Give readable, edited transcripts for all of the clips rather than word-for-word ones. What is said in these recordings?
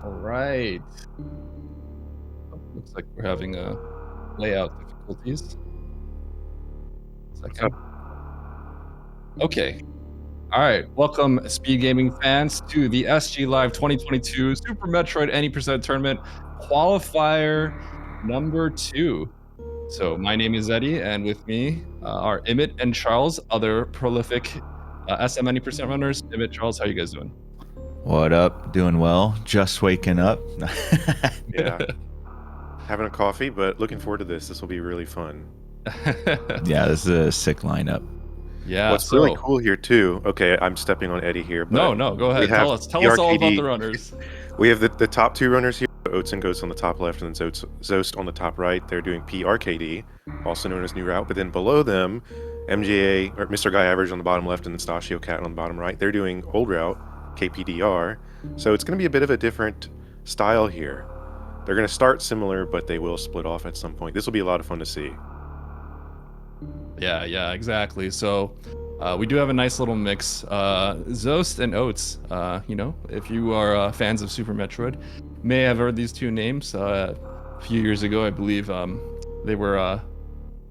All right. Looks like we're having layout difficulties. What's up? Second. Okay. All right. Welcome, Speed Gaming fans, to the SGLIVE 2022 Super Metroid Any Percent Tournament Qualifier number 2. So my name is Eddie, and with me are Emmett and Charles, other prolific SM Any Percent runners. Emmett, Charles, how you guys doing? What up? Doing well. Just waking up. Yeah. Having a coffee, but looking forward to this. This will be really fun. Yeah, this is a sick lineup. Yeah. What's really cool here too. Okay, I'm stepping on Eddie here. But No, go ahead. Tell us all about the runners. We have the top two runners here. Oats and Goats on the top left, and then Zost on the top right. They're doing PRKD, also known as New Route. But then below them, MGA or Mr. Guy Average on the bottom left, and then Stashio Cat on the bottom right. They're doing Old Route, KPDR. So it's going to be a bit of a different style here. They're going to start similar, but they will split off at some point. This will be a lot of fun to see. Yeah, exactly. So we do have a nice little mix. Zost and Oats, if you are fans of Super Metroid, may have heard these two names. A few years ago, I believe they were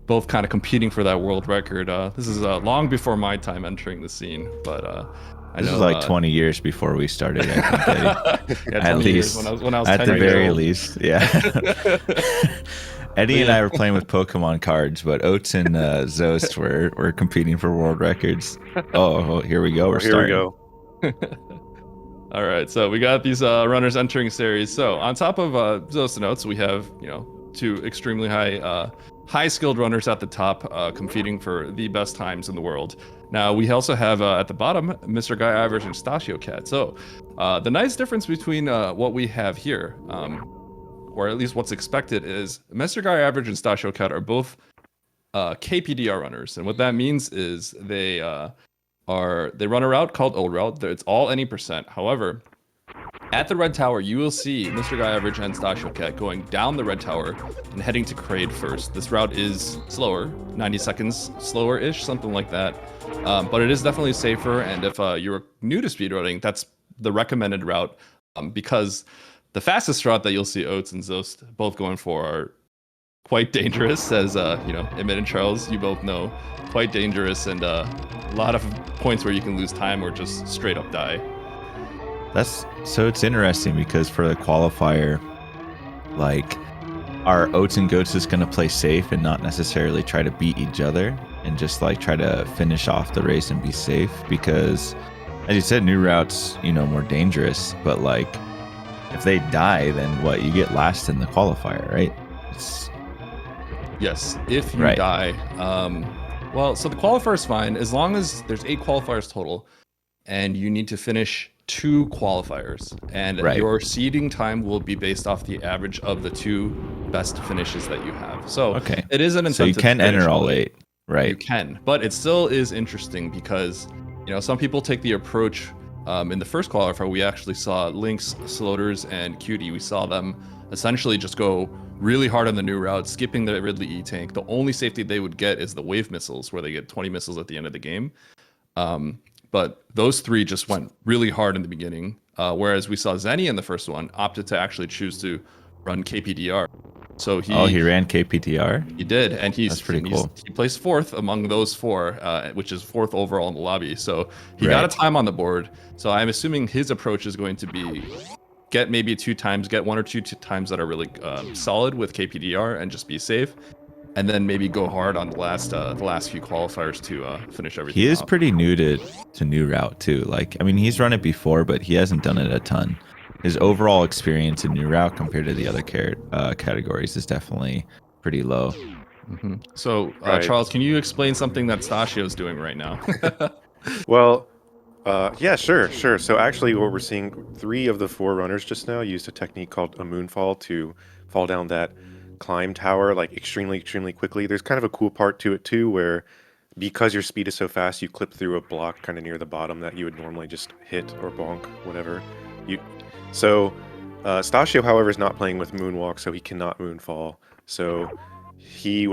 both kind of competing for that world record. This is long before my time entering the scene, but this is like 20 years before we started. I think, yeah, at least, when I was at 10 the years very old. least, yeah. Eddie and I were playing with Pokemon cards, but Oats and Zost were competing for world records. Oh, here we go. We're starting. Here we go. All right, so we got these runners entering series. So on top of Zost and Oats, we have two extremely high skilled runners at the top competing for the best times in the world. Now we also have at the bottom Mr. Guy Average and Stashio Cat. So the nice difference between what we have here, or at least what's expected, is Mr. Guy Average and Stashio Cat are both KPDR runners, and what that means is they run a route called Old Route. It's all any percent. However, at the red tower, you will see Mr. Guy Average and Stashio Cat going down the red tower and heading to Crade first. This route is slower, 90 seconds slower-ish, something like that. But it is definitely safer, and if you're new to speedrunning, that's the recommended route, because the fastest route that you'll see Oats and Zost both going for are quite dangerous, as Emmett and Charles, you both know, quite dangerous, and a lot of points where you can lose time or just straight up die. So it's interesting because for the qualifier, like, our Oats and Goats is going to play safe and not necessarily try to beat each other and just like try to finish off the race and be safe, because as you said, new routes, more dangerous, but like if they die, then what? You get last in the qualifier, right? Yes, if you die. Well, so the qualifier is fine as long as there's 8 qualifiers total, and you need to finish 2 qualifiers, and your seeding time will be based off the average of the 2 best finishes that you have. So it is an incentive. So you can enter all 8, right? You can, but it still is interesting because some people take the approach. In the first qualifier, we actually saw Lynx, Sloters, and Cutie. We saw them essentially just go really hard on the new route, skipping the Ridley E-Tank. The only safety they would get is the wave missiles, where they get 20 missiles at the end of the game. But those 3 just went really hard in the beginning, whereas we saw Zenny in the first one opted to actually choose to run KPDR. So he ran KPDR? He did, and that's pretty cool. He placed 4th among those 4, which is 4th overall in the lobby. So he got a time on the board. So I'm assuming his approach is going to be get maybe 2 times, get 1 or 2 times that are really solid with KPDR and just be safe, and then maybe go hard on the last few qualifiers to finish everything. He is pretty new to new route too. Like, I mean, he's run it before, but he hasn't done it a ton. His overall experience in new route compared to the other categories is definitely pretty low. Mm-hmm. So, Charles, can you explain something that Stashio's doing right now? Well, yeah, sure. So actually what we're seeing, 3 of the 4 runners just now used a technique called a moonfall to fall down that climb tower like extremely quickly. There's kind of a cool part to it too, where because your speed is so fast, you clip through a block kind of near the bottom that you would normally just hit or bonk, whatever. Stashio, however, is not playing with moonwalk, so he cannot moonfall. So he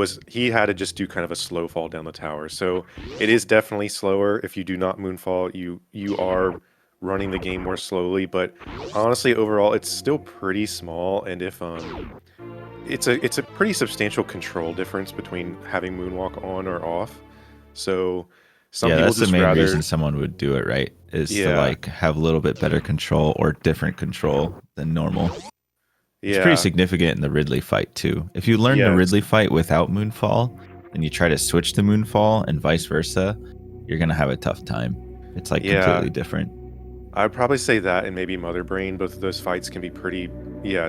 had to just do kind of a slow fall down the tower. So it is definitely slower. If you do not moonfall, you are running the game more slowly. But honestly, overall, it's still pretty small. And if it's a pretty substantial control difference between having Moonwalk on or off. So some Yeah, people that's the just main rather reason someone would do it, right? Is to yeah like have a little bit better control or different control than normal. It's pretty yeah significant in the Ridley fight too. If you learn the yes Ridley fight without Moonfall, and you try to switch to Moonfall and vice versa, you're gonna have a tough time. It's like yeah. completely different. I'd probably say that and maybe Mother Brain. Both of those fights can be pretty,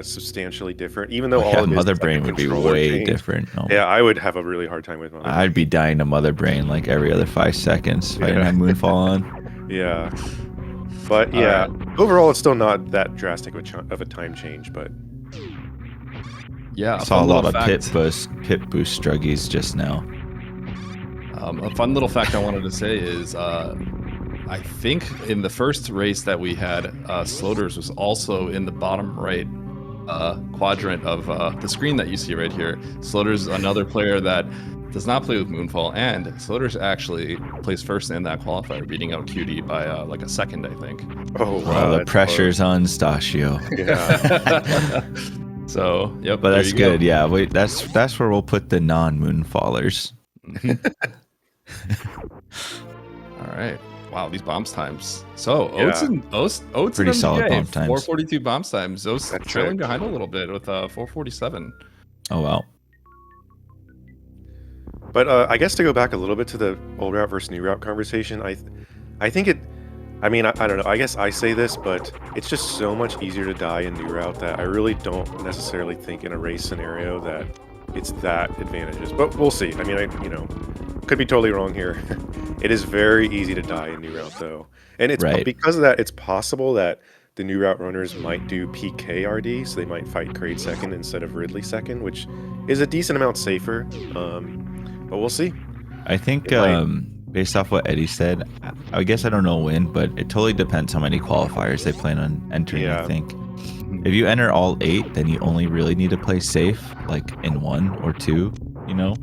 substantially different. Even though Oh, all yeah, it is Mother like a Brain would be controller way change. different. Oh, Yeah, I would have a really hard time with Mother Brain. I'd be dying to Mother Brain like every other 5 seconds if I didn't have Moonfall on. Yeah, but All yeah, right. overall it's still not that drastic of a time change. But Yeah, I a saw a fun lot little of fact. pit boost struggies just now. A fun little fact I wanted to say is, I think in the first race that we had, Sloters was also in the bottom right quadrant of the screen that you see right here. Sloters is another player that does not play with Moonfall, and Sloters actually placed first in that qualifier, beating out QD by like a second, I think. oh Wow, wow, the that's pressure's on Stachio. close. Yeah, So, yep. But there that's you go. good. Yeah, wait, that's where we'll put the non-Moonfallers. All right. Wow, these bombs times. So Yeah. Oats Pretty and solid MJ, bomb times. 442 bomb times. Oats That's trailing sick. behind a little bit with 447. Oh wow. But I guess to go back a little bit to the old route versus new route conversation, I think it. I mean, I don't know. I guess I say this, but it's just so much easier to die in new route that I really don't necessarily think in a race scenario that it's that advantageous. But we'll see. I mean, could be totally wrong here. It is very easy to die in new route though, and it's Right. because of that. It's possible that the new route runners might do PKRD, so they might fight Kraid second instead of Ridley second, which is a decent amount safer. But we'll see. I think It might. based off what Eddie said, I guess I don't know when, but it totally depends how many qualifiers they plan on entering. I Yeah. think if you enter all 8, then you only really need to play safe, like in 1 or 2, you know.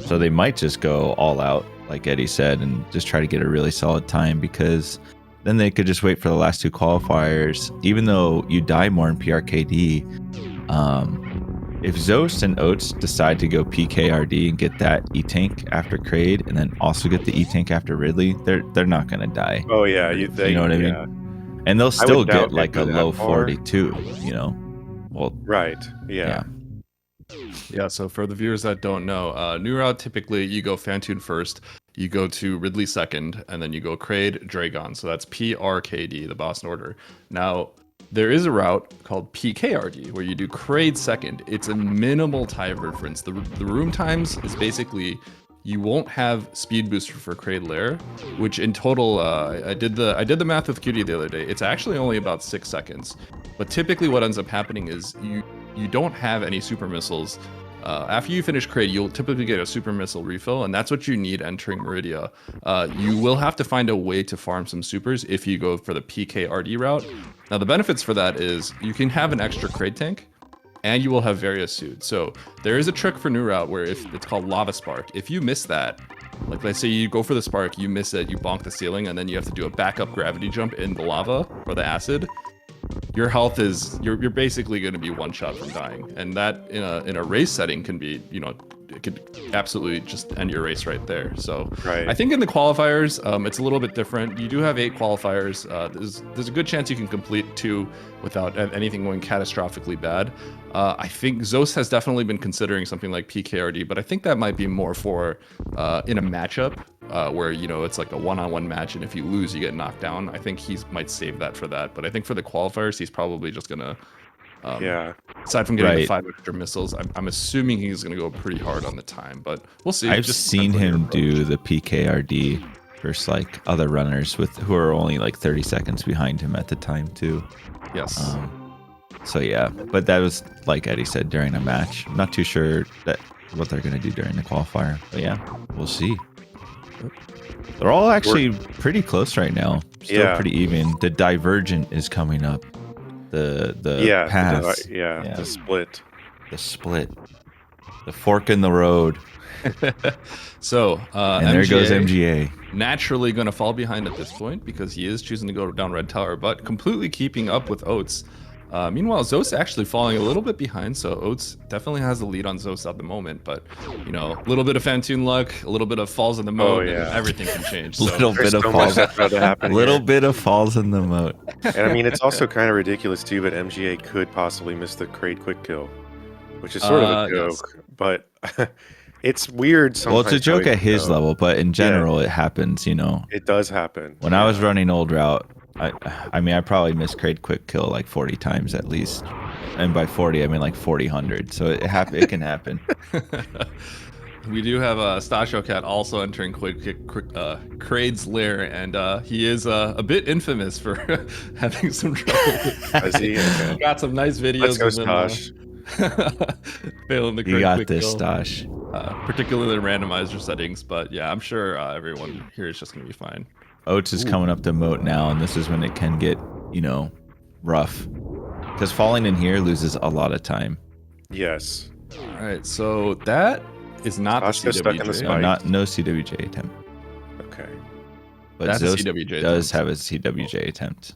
So they might just go all out, like Eddie said, and just try to get a really solid time, because then they could just wait for the last 2 qualifiers. Even though you die more in PRKD, if Zost and Oats decide to go PKRD and get that E-Tank after Kraid, and then also get the E-Tank after Ridley, they're not gonna die. Oh yeah, You know what I mean? yeah. And they'll still doubt get they like go a that low far. 42, you know? Well, Right. Yeah. Yeah, so for the viewers that don't know, new route typically you go Fantune first, you go to Ridley second, and then you go Kraid, Dragon. So that's PRKD, the boss in order. Now, there is a route called PKRD where you do Kraid second. It's a minimal time difference. The room times is basically you won't have speed booster for Kraid lair, which in total, I did the math with QD the other day. It's actually only about 6 seconds. But typically what ends up happening is you don't have any super missiles. After you finish Kraid, you'll typically get a super missile refill, and that's what you need entering Meridia. You will have to find a way to farm some supers if you go for the PKRD route. Now, the benefits for that is you can have an extra Kraid tank, and you will have various suits. So there is a trick for new route where if it's called Lava Spark. If you miss that, like let's say you go for the spark, you miss it, you bonk the ceiling, and then you have to do a backup gravity jump in the lava or the acid. Your health is you're basically going to be one shot from dying, and that in a race setting can be, you know, it could absolutely just end your race right there. So Right. I think in the qualifiers, it's a little bit different. You do have 8 qualifiers. There's a good chance you can complete 2 without anything going catastrophically bad. I think Zos has definitely been considering something like PKRD, but I think that might be more for in a matchup where, you know, it's like a one-on-one match, and if you lose, you get knocked down. I think he might save that for that. But I think for the qualifiers, he's probably just gonna. Yeah. Aside from getting the Right. 5 extra missiles, I'm assuming he's going to go pretty hard on the time, but we'll see. I've Just seen depends on your him approach. do the PKRD versus like other runners who are only like 30 seconds behind him at the time too. Yes. So yeah, but that was like Eddie said during a match. I'm not too sure what they're gonna do during the qualifier, but yeah, we'll see. They're all actually pretty close right now. Still Yeah. pretty even. The divergent is coming up. The Yeah. pass. The Yeah. split. The split. The fork in the road. So, And there goes MGA. Naturally going to fall behind at this point because he is choosing to go down red tower, but completely keeping up with Oats. Meanwhile, Zos actually falling a little bit behind, so Oats definitely has the lead on Zos at the moment. But, you know, a little bit of Fantoon luck, a little bit of falls in the moat, and everything can change. So. Little bit of falls. Little bit of falls in the moat. And I mean, it's also kind of ridiculous too, but MGA could possibly miss the crate quick kill, which is sort of a joke, but it's weird sometimes. Well, it's a joke at his level, but in general, it happens, you know. It does happen. When I was running old route, I mean, I probably missed crate quick kill like 40 times at least. And by 40, I mean like 40-100. So it can happen. We do have Stasho Cat also entering Kraid's lair, and he is a bit infamous for having some trouble. Is he? Okay. Got some nice videos. Let's go, Stash. Failing the You got quick this, kill. Stash. Particularly randomizer settings, but yeah, I'm sure everyone here is just gonna be fine. Oats is coming up the moat now, and this is when it can get, you know, rough. Because falling in here loses a lot of time. Yes. All right, so that is not the Stash stuck in the CWJ. spike. No CWJ attempt. Okay. But That's a Zos CWJ does attempt. have a CWJ attempt.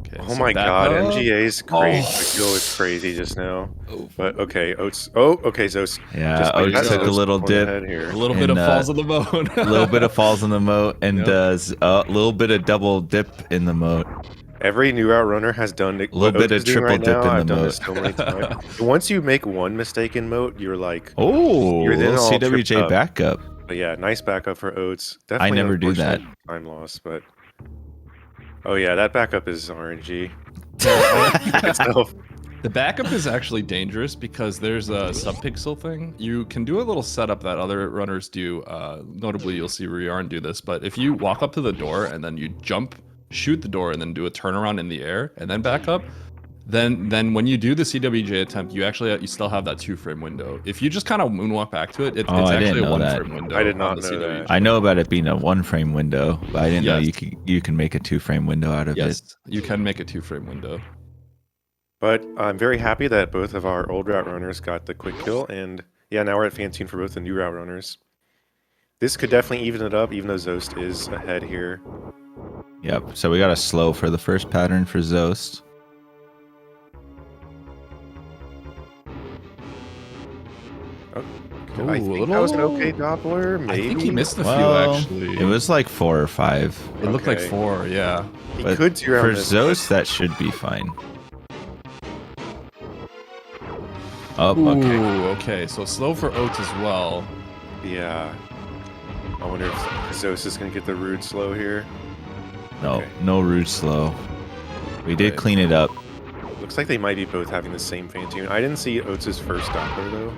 Okay, Oh so my that- god, MGA's crate Oh. quick kill is crazy just now. But okay, Oats. Oh, okay, Zos. Yeah, Just like Oats that, took a Zos little going dip. ahead here. A little bit of And, falls in the moat. A little bit of falls in the moat, and Yep. does a little bit of double dip in the moat. Every new route runner has done a little bit of triple dip in the I've done moat. this so many times. Once you make one mistake in moat, you're like, Oh, You're then little all tripped CWJ up. backup. but yeah, nice backup for Oats. Definitely never do unfortunate that. time loss, but oh yeah, that backup is RNG. Itself. The backup is actually dangerous because there's a subpixel thing. You can do a little setup that other runners do. Notably, you'll see Riarn do this. But if you walk up to the door and then you jump, shoot the door, and then do a turnaround in the air and then back up, then when you do the CWJ attempt, you still have that 2-frame window. If you just kind of moonwalk back to it, it's I didn't actually a know that. 1-frame window. I did on not the know CWJ. that. I know about it being a 1-frame window, but I didn't know Yes. you can make a 2-frame window out of it. Yes, you can make a 2-frame window. But I'm very happy that both of our old route runners got the quick kill, and yeah, now we're at Fantoon for both the new route runners. This could definitely even it up, even though Zost is ahead here. Yep. So we got a slow for the first pattern for Zost. I think that was an okay Doppler, maybe. I think he missed a Well, few actually. It was like 4 or 5. It looked like Okay. 4, yeah. He But could zero for this. Zost, that should be fine. Oh, Ooh, okay. okay. So slow for Oats as well. Yeah. I wonder if Zos is going to get the rude slow here. No, Okay. no rude slow. We did Okay. clean it up. Looks like they might be both having the same Fantoon. I didn't see Oates' first Doppler, though.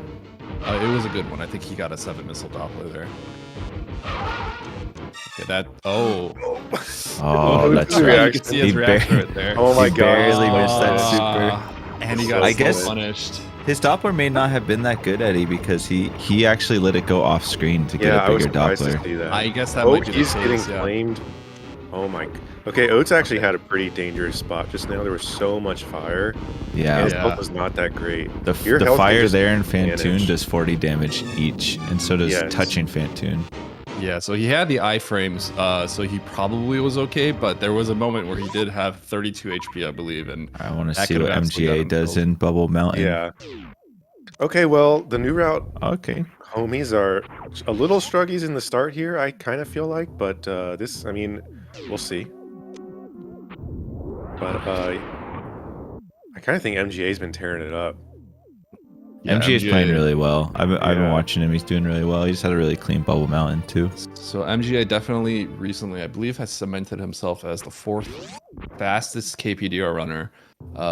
It was a good one. I think he got a 7 missile Doppler there. Okay, that. Oh. Oh, that's Good right. You can see his He reaction bar- right there. Oh my He barely missed that Ah, And he got I so guess- punished. His Doppler may not have been that good, Eddie, because he actually let it go off screen to get Yeah, I a was bigger surprised Doppler. to see that. I guess that Oh, might be the he's case, getting yeah. flamed. Oh my. Okay, Oates actually had a pretty dangerous spot just now. There was so much fire. Yeah. And his Yeah. health was not that great. The Your health can fire just there in Fantoon manage. does 40 damage each, and so does Yes. touching Fantoon. Yeah, so he had the iframes, so he probably was okay, but there was a moment where he did have 32 HP, I believe, and I want to That see could've what absolutely got MGA him does killed. in Bubble Mountain. Yeah. Okay, well, the new route Okay. homies are a little struggies in the start here, I kind of feel like, but this, I mean, we'll see. But I kind of think MGA's been tearing it up. yeah, MGA is playing really well. I've been Yeah. watching him. He's doing really well. He just had a really clean Bubble Mountain too. So MGA definitely recently, I believe, has cemented himself as the 4th fastest KPDR runner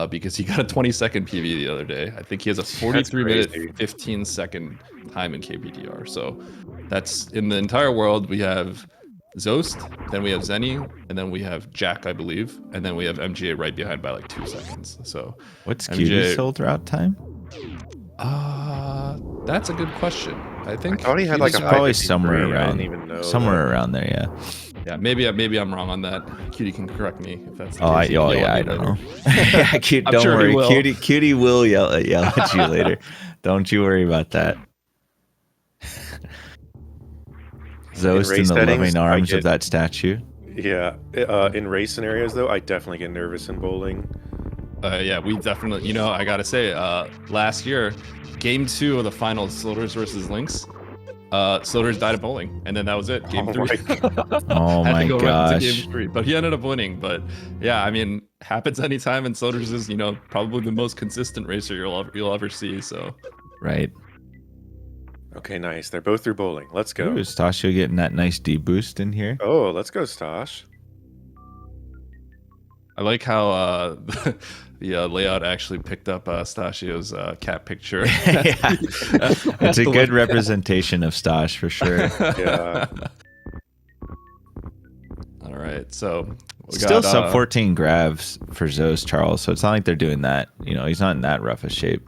because he got a 20-second PB the other day. I think he has a 43-minute, crazy. 15-second time in KPDR. So that's in the entire world. We have Zost, then we have Zenny, and then we have Jack, I believe, and then we have MGA right behind by like 2 seconds. So What's MGA Cutie's sold route time? that's a good question. I think I thought he had like a Cutie's- Probably 553, somewhere I around. didn't even know Somewhere that. around there, yeah. Yeah, maybe I'm wrong on that. Cutie can correct me if that's the Oh, case. He can yell at I me don't later. know. Yeah, I'm don't sure he worry. will. Cutie will yell at you later. Don't you worry about that. Zost in race the settings, loving I arms of get- that statue. Yeah. In race scenarios, though, I definitely get nervous in bowling. Yeah, we definitely. You know, I gotta say, last year, game 2 of the final Sloters versus Lynx, Sloters died at bowling, and then that was it. Game Oh 3. Oh Had my to go right into gosh. game 3, but he ended up winning. But yeah, I mean, happens anytime, and Sloters is, you know, probably the most consistent racer you'll ever see. So Right. Okay, nice. They're both through bowling. Let's go. Ooh, is Stasio getting that nice D boost in here? Oh, let's go, Stosh. I like how the layout actually picked up Stasio's cat picture. Yeah. It's a good representation of Stash for sure. Yeah. All right, so we Still got, sub 14 grabs for Zost, Charles, so it's not like they're doing that. You know, he's not in that rough a shape.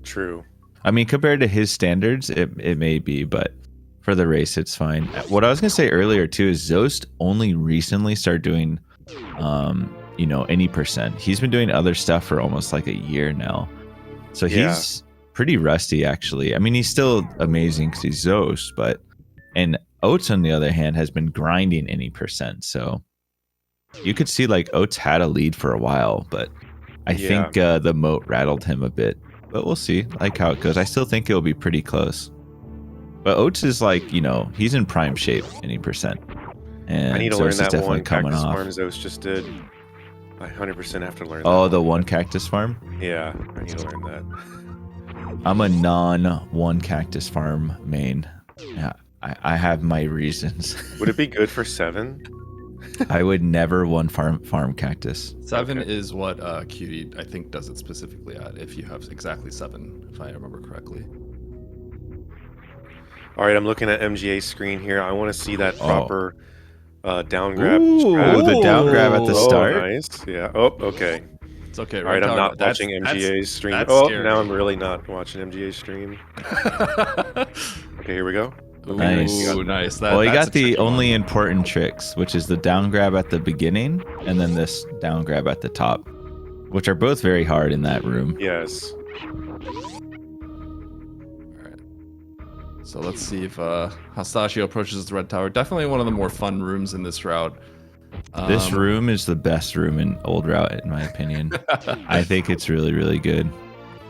True. I mean, compared to his standards, it may be, but for the race, it's fine. What I was going to say earlier, too, is Zost only recently started doing, you know, any percent. He's been doing other stuff for almost like a year now. So he's pretty rusty, actually. I mean, he's still amazing because he's Zost, but... And Oates, on the other hand, has been grinding any percent. So you could see, like, Oates had a lead for a while, but I think the moat rattled him a bit. But we'll see, like, how it goes. I still think it'll be pretty close. But Oates is like, you know, he's in prime shape, any percent. And I need to Zost learn is that definitely one coming cactus off. farm Zost just did. I 100% have to learn that. Oh, the one cactus farm? Yeah, I need to learn that. I'm a non-one cactus farm main. Yeah, I have my reasons. Would it be good for 7? I would never one farm cactus. 7 is what Cutie, I think, does it specifically at, if you have exactly 7, if I remember correctly. All right, I'm looking at MGA's screen here. I want to see that proper down grab. Ooh, the down grab at the start. Nice. Yeah. Oh, okay. It's okay, All right, I'm not That's- watching MGA's stream. that's Oh, scary. now I'm really not watching MGA's stream. Okay, here we go. Nice. Ooh, nice. Well, he that's got a the tricky one. only important tricks, which is the down grab at the beginning and then this down grab at the top, which are both very hard in that room. Yes. So let's see if how Stasio approaches the red tower. Definitely one of the more fun rooms in this route. This room is the best room in Old Route, in my opinion. I think it's really, really good.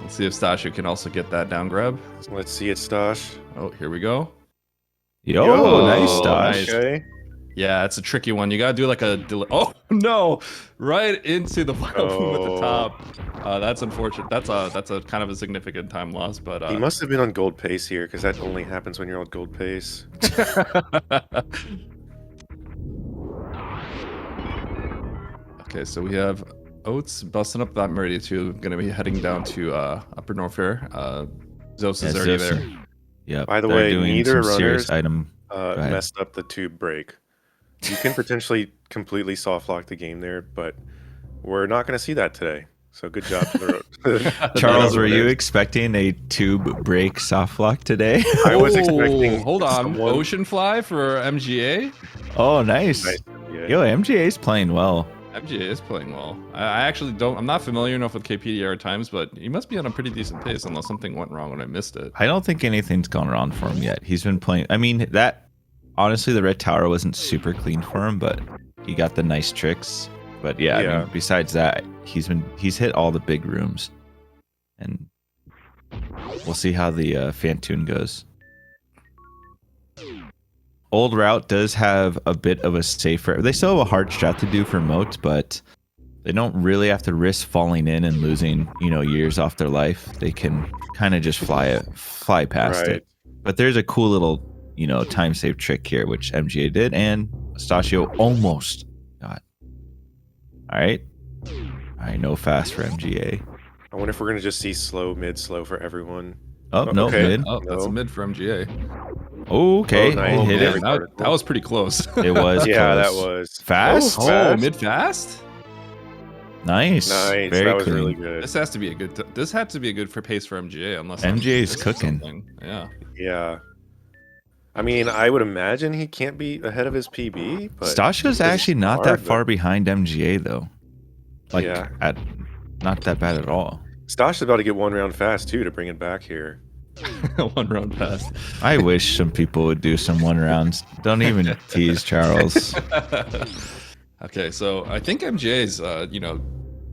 Let's see if Stasio can also get that down grab. Let's see it, Stosh. Oh, here we go. Yo, nice Stosh. nice. Okay. Yeah, it's a tricky one. You gotta do like a oh no, right into the final boom at the top. That's unfortunate. That's a kind of a significant time loss, but He must have been on gold pace here, because that only happens when you're on gold pace. Okay, so we have Oates busting up that Meridia 2, gonna be heading down to Upper Norfair. Zost is already there. Yep. By the they're way, doing neither some serious runners, item. ahead. messed up the tube break. You can potentially completely soft lock the game there, but we're not going to see that today. So good job to the Charles, were you expecting a tube break soft lock today? I was expecting. Hold on, someone- Ocean Fly for MGA. Oh, nice. Yeah. Yo, MGA's playing well. MGA is playing well. I actually don't. I'm not familiar enough with KPDR times, but he must be on a pretty decent pace, unless something went wrong when I missed it. I don't think anything's gone wrong for him yet. He's been playing. I mean, that honestly, the red tower wasn't super clean for him, but he got the nice tricks. But yeah, I mean, besides that, he's hit all the big rooms, and we'll see how the Fantoon goes. Old Route does have a bit of a safer. They still have a hard strat to do for moat, but they don't really have to risk falling in and losing, years off their life. They can kind of just fly past it. But there's a cool little, time save trick here, which MGA did, and Stasio almost got. All right, no fast for MGA. I wonder if we're gonna just see slow, mid, slow for everyone. Oh, no, okay. mid. Oh, that's a mid for MGA. Okay, Oh, nice. hit Man, it. that was pretty close. It was Yeah, close. that was Fast? Oh, fast. mid fast. Nice. Nice. Very That was clean. really good. This has to be a good. This had to be a good for pace for MGA, unless MGA's I'm missing cooking. something. Yeah. Yeah. I mean, I would imagine he can't be ahead of his PB, but Stasio's actually not hard, that but- far behind MGA though. Like, Yeah. not that bad at all. Stosh is about to get one round fast too to bring it back here. One round pass. I wish some people would do some one rounds. Don't even tease Charles. Okay, so I think MJ's,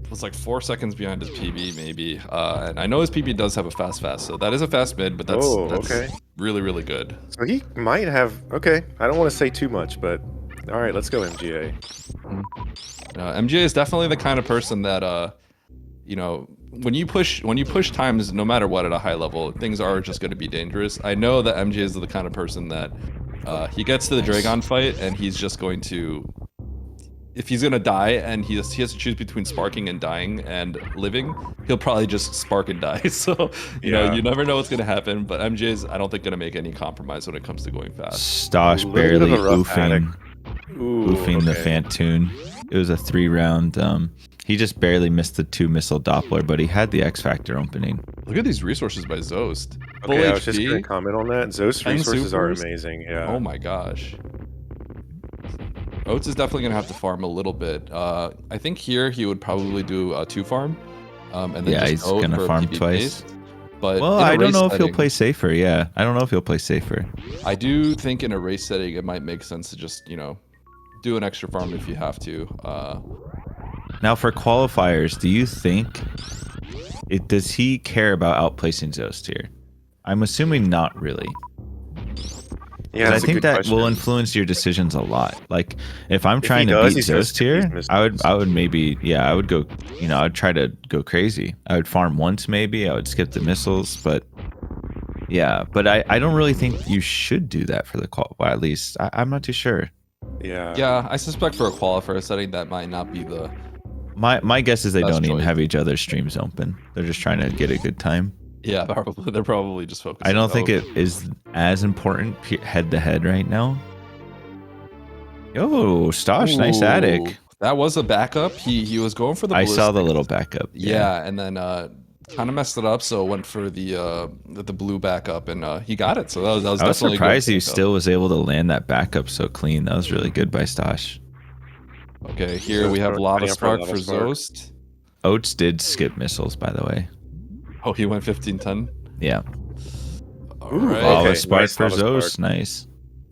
was like 4 seconds behind his PB maybe, and I know his PB does have a fast, so that is a fast mid, but that's okay. really, really good. So he might have. Okay, I don't want to say too much, but all right, let's go MGA. MJ is definitely the kind of person that, when you push times, no matter what at a high level, things are just going to be dangerous. I know that MJ is the kind of person that he gets to the Dragon fight and he's just going to. If he's gonna die and he has to choose between sparking and dying and living, he'll probably just spark and die. So you know, you never know what's gonna happen. But MJ's, I don't think, gonna make any compromise when it comes to going fast. Stosh barely oofing the Fantoon. It was a 3-round. He just barely missed the 2 missile Doppler, but he had the X Factor opening. Look at these resources by Zost. Okay, I was just gonna comment on that. Zost resources are amazing. Yeah. Oh my gosh. Oats is definitely going to have to farm a little bit. I think here he would probably do a 2 farm. And then just he's going to farm twice. But well, I don't know if he'll play safer. Yeah, I don't know if he'll play safer. I do think in a race setting, it might make sense to just, do an extra farm if you have to. Now for qualifiers, do you think, does he care about outplacing Zost here? I'm assuming not really. Yeah, I think that will influence your decisions a lot. Like, if I'm trying to beat Zost here, I would maybe, I would go, I'd try to go crazy. I would farm once maybe, I would skip the missiles, but yeah, but I don't really think you should do that for the qualifier, at least. I'm not too sure. Yeah, I suspect for a qualifier setting, that might not be the... My guess is they don't even have each other's streams open. They're just trying to get a good time. Yeah, probably. They're probably just focused. I don't think it is as important head to head right now. Oh, Stosh, nice attic. That was a backup. He was going for the ballistic. I saw the little backup. Yeah, and then kind of messed it up, so went for the blue backup, and he got it. So that was definitely. I was surprised he still was able to land that backup so clean. That was really good by Stosh. Okay, here we have Lava Spark for Zost. Oats did skip missiles, by the way. Oh, he went 15-10? Yeah. All right. Lava Spark for Zost. Nice.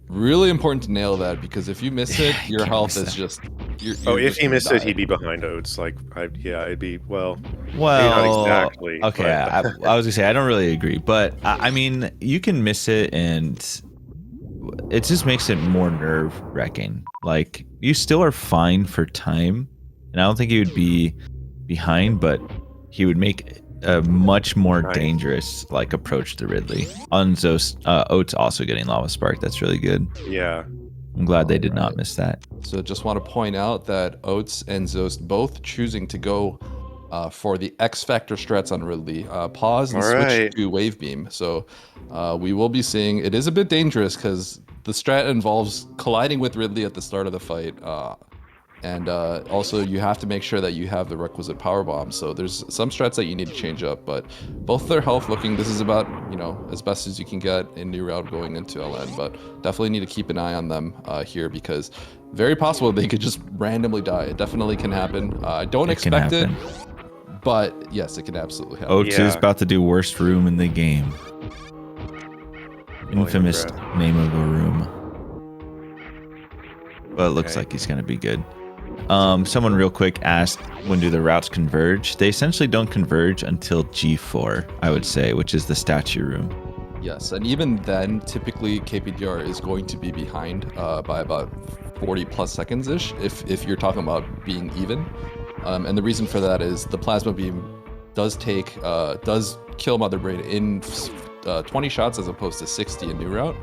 Really important to nail that, because if you miss it, your health is just... if he missed it, he'd be behind Oats. Like, it'd be, well, not exactly. Okay, I was going to say, I don't really agree. But, I mean, you can miss it, and it just makes it more nerve-wracking. Like, you still are fine for time, and I don't think he would be behind, but he would make a much more dangerous approach to Ridley. On Zost, Oats also getting Lava Spark. That's really good. Yeah. I'm glad they did not miss that. So just want to point out that Oats and Zost both choosing to go for the X Factor strats on Ridley. Pause and switch to Wave Beam. So we will be seeing, it is a bit dangerous because the strat involves colliding with Ridley at the start of the fight. And also, you have to make sure that you have the requisite power bomb. So there's some strats that you need to change up, but both their health looking, this is about, as best as you can get in new route going into LN, but definitely need to keep an eye on them here, because very possible they could just randomly die. It definitely can happen. I don't expect it, but yes, it can absolutely happen. Oats is about to do worst room in the game. Infamous name of a room. But it looks like he's going to be good. Someone real quick asked, when do the routes converge? They essentially don't converge until G4, I would say, which is the statue room. Yes, and even then, typically KPDR is going to be behind by about 40 plus seconds-ish, if you're talking about being even. And the reason for that is the plasma beam does kill Mother Brain in 20 shots as opposed to 60 in new route.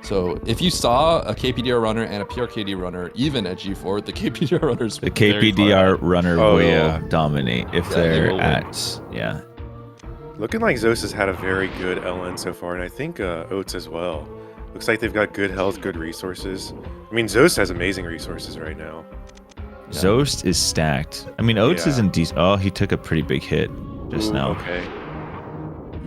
So if you saw a KPDR runner and a PRKD runner even at G4, the KPDR runners the KPDR runner will dominate if they're at Looking like Zost has had a very good LN so far, and I think Oats as well. Looks like they've got good health, good resources. I mean, Zost has amazing resources right now. Yeah. Zost is stacked. I mean, Oats isn't decent. Oh, he took a pretty big hit just now. Okay.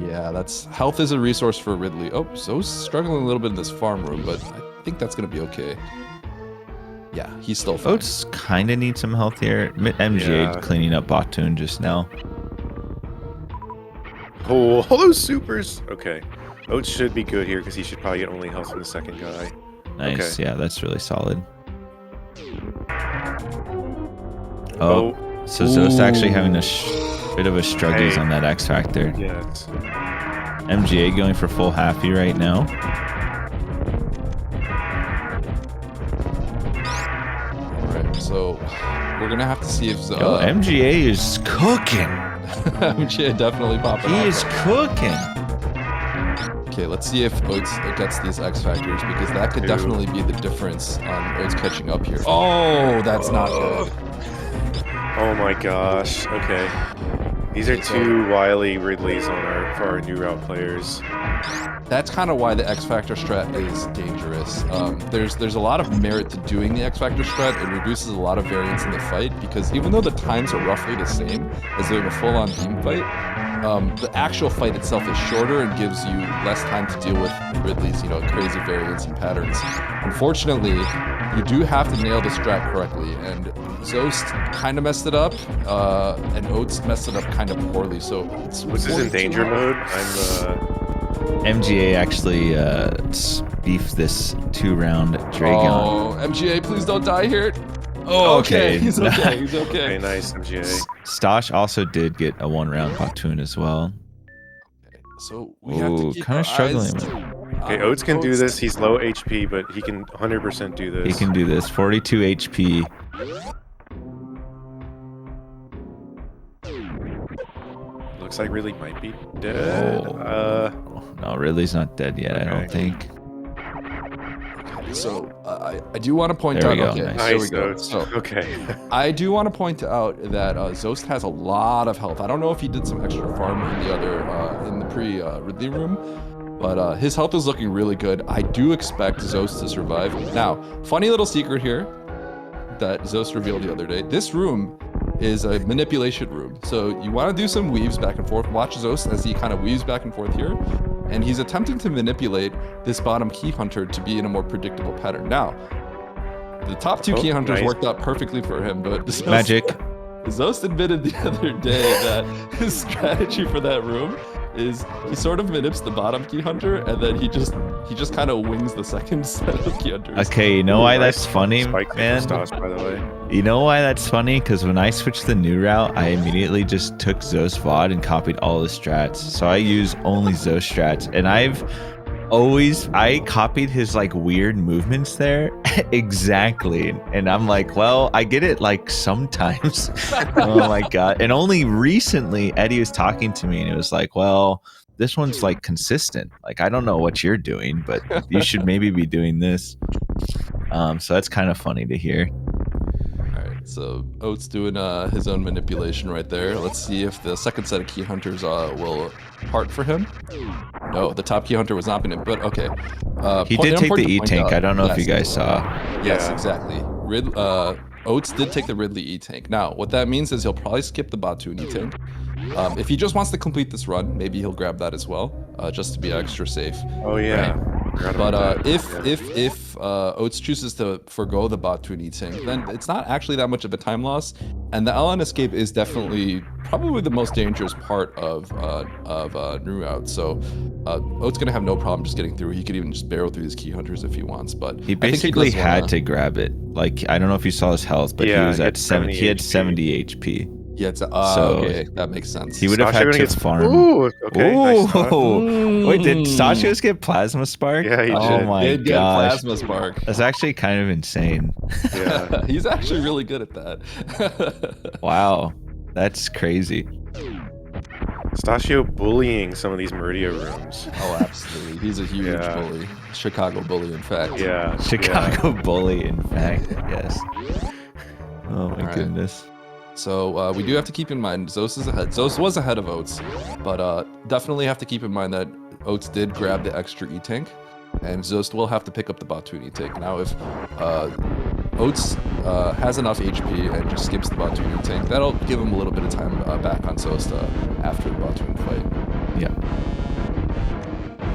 Yeah, health is a resource for Ridley. Oh, Zo's struggling a little bit in this farm room, but I think that's going to be okay. Yeah, he's still fine. Oats kind of needs some health here. MGA cleaning up Bottoon just now. Oh, all those supers. Okay. Oats should be good here because he should probably get only health from the second guy. Nice. Okay. Yeah, that's really solid. Oh, so Zo's actually having a bit of a struggles on that X Factor. Yes. MGA going for full happy right now. Alright, so we're gonna have to see if Yo, MGA is cooking. MGA definitely popping He off. is cooking. Okay, let's see if Oats gets these X Factors, because that could definitely be the difference on Oats catching up here. Oh, that's not good. Oh my gosh. Okay. These are two wily Ridleys for our new route players. That's kind of why the X Factor strat is dangerous. There's a lot of merit to doing the X Factor strat. It reduces a lot of variance in the fight, because even though the times are roughly the same as doing a full-on team fight, the actual fight itself is shorter and gives you less time to deal with Ridley's, crazy variance and patterns. Unfortunately, you do have to nail the strat correctly, and Zost kind of messed it up, and Oats messed it up kind of poorly. So Was this in danger mode? MGA actually beefed this 2-round Dragon. Oh, MGA, please don't die here. Oh, okay. He's okay. He's okay. Okay, nice, MGA. Stosh also did get a 1-round Batoon as well. So we have to keep kind of struggling. Okay, Oats can do this. He's low HP, but he can 100% do this. He can do this. 42 HP. Looks like Ridley might be dead. No, Ridley's not dead yet, I don't think. So I do want to point There out. we go. Okay, Nice. there we go. So Okay. I do want to point out that Zost has a lot of health. I don't know if he did some extra farm in the other in the pre-Ridley room, but his health is looking really good. I do expect Zost to survive. Now, funny little secret here that Zost revealed the other day. This room is a manipulation room. So you want to do some weaves back and forth. Watch Zost as he kind of weaves back and forth here. And he's attempting to manipulate this bottom key hunter to be in a more predictable pattern. Now, the top two key hunters worked out perfectly for him, but Magic. Zost admitted the other day that his strategy for that room is he sort of manips the bottom key hunter, and then he just kind of wings the second set of key hunters. Okay, you know why that's funny, Spike man? Stosh, by the way. You know why that's funny? Because when I switched the new route, I immediately just took Zo's VOD and copied all the strats. So I use only Zo strats, and I copied his like weird movements there exactly, and I'm like, well, I get it like sometimes. Oh my god. And only recently Eddie was talking to me and it was like, well, this one's like consistent, like I don't know what you're doing, but you should maybe be doing this. So that's kind of funny to hear. So Oats doing his own manipulation right there. Let's see if the second set of key hunters will part for him. No, the top key hunter was not manip, but okay. He did take the E-Tank. I don't know if you guys saw. Yes, exactly. Oats did take the Ridley E-Tank. Now, what that means is he'll probably skip the Batoon E-Tank. If he just wants to complete this run, maybe he'll grab that as well, just to be extra safe. Oh yeah. Right? But if Oats chooses to forgo the Batoon E-Tank, then it's not actually that much of a time loss, and the LN escape is definitely probably the most dangerous part of new route. So Oats gonna have no problem just getting through. He could even just barrel through his key hunters if he wants. But he basically had to grab it. Like I don't know if you saw his health, but he was at 70. He had 70 HP. Yeah, okay, that makes sense. He would have had to farm. Ooh, okay. Nice. Wait, did Stashios get Plasma Spark? Yeah, he did. Oh my gosh. Plasma Spark. That's actually kind of insane. Yeah. He's actually really good at that. Wow, that's crazy. Stashio bullying some of these Meridia rooms. Oh, absolutely. He's a huge bully. Chicago bully, in fact. Yeah. Chicago bully, in fact. Yes. Oh my goodness. So we do have to keep in mind, Zos is ahead. Zos was ahead of Oats, but definitely have to keep in mind that Oats did grab the extra E-Tank, and Zost will have to pick up the Batoon E-Tank. Now, if Oats has enough HP and just skips the Batoon E-Tank, that'll give him a little bit of time back on Zost after the Batoon fight.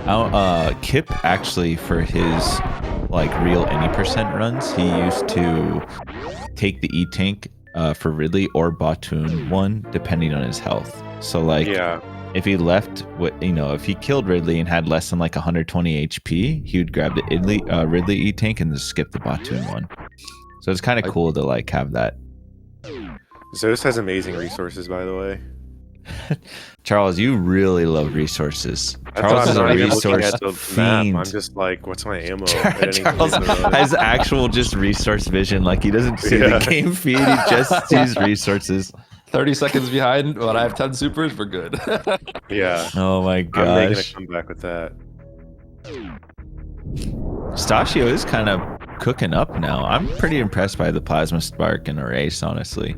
Yeah. Kip actually, for his like real any percent runs, he used to take the E-Tank for Ridley or Batoon one, depending on his health. So like if he left, if he killed Ridley and had less than like 120 HP, he would grab the Ridley E-Tank and just skip the Batoon one. So it's kind of cool to like have that. Zeus has amazing resources, by the way. Charles, you really love resources. That's Charles why is I'm a not even looking resource at the fiend. map. I'm just like, what's my ammo? at any Charles given moment? has actual just resource vision. Like he doesn't see the game feed. He just sees resources. 30 seconds behind, but I have 10 supers. We're good. Yeah. Oh my I'm making a gosh. comeback with that. Stachio is kind of cooking up now. I'm pretty impressed by the Plasma Spark in a race, honestly.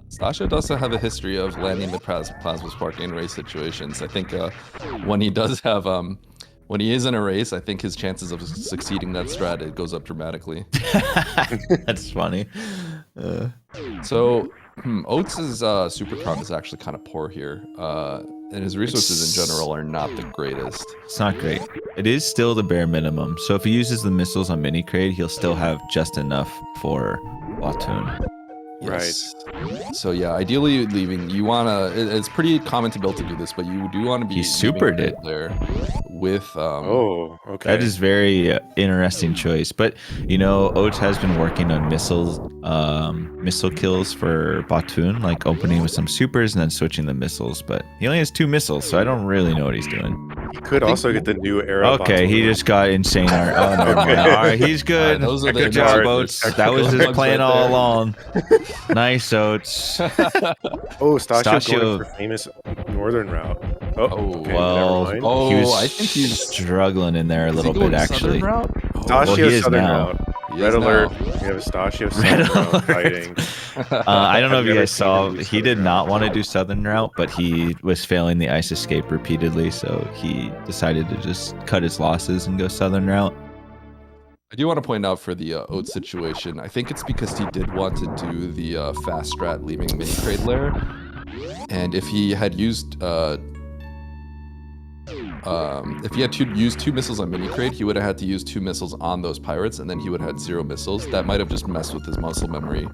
Stasha does have a history of landing the plasma spark in race situations. I think when he does have when he is in a race, I think his chances of succeeding that strat, it goes up dramatically. That's funny. So Oates' super crown is actually kind of poor here, and his resources in general are not the greatest. It's not great. It is still the bare minimum. So if he uses the missiles on Mini Crate, he'll still have just enough for Batoon. Yes. Right. So yeah, ideally leaving, you wanna. It's pretty common to be able to do this, but you do want to be. He supered it there with. Oh, okay. That is very interesting choice. But Oates has been working on missile kills for Batoon, like opening with some supers and then switching the missiles. But he only has 2 missiles, so I don't really know what he's doing. He could also get the new arrow. Okay, he just got insane art. Oh, never mind. All right, he's good. Those are the Good job, bugs. Oates. That was his plan Right all there. along. Nice, Oates. Oh, Stachio going for famous northern route. Oh, okay, well, never mind. Oh, he was I think he's struggling in there a Is he little going bit, actually. southern route? Stachio he is southern now. route. He Red is alert. now. We have a Stachio Red southern route alert. fighting. I don't know if I've you never guys seen saw, him do he did southern not route. want to do southern route, but he was failing the ice escape repeatedly, so he decided to just cut his losses and go southern route. I do want to point out for the Oates situation, I think it's because he did want to do the fast strat leaving mini crate lair, and if he had used used 2 missiles on mini crate, he would have had to use 2 missiles on those pirates, and then he would have had 0 missiles. That might have just messed with his muscle memory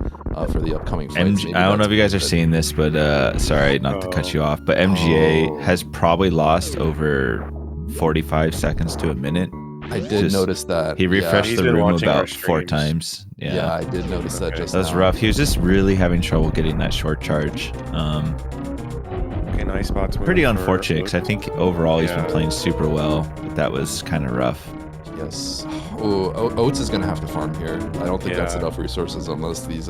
for the upcoming fights. I don't know if you guys are seeing this, but sorry not to cut you off, but MGA has probably lost over 45 seconds to a minute. I did notice that. He refreshed He's the been room watching our about 4 streams. times. Yeah, I did notice that just That was now. rough. He was just really having trouble getting that short charge. Okay, nice spots. Pretty unfortunate, because I think overall he's been Yeah. playing super well, but that was kind of rough. Yes. Oh, Oates is gonna have to farm here. I don't think that's Yeah. enough resources unless these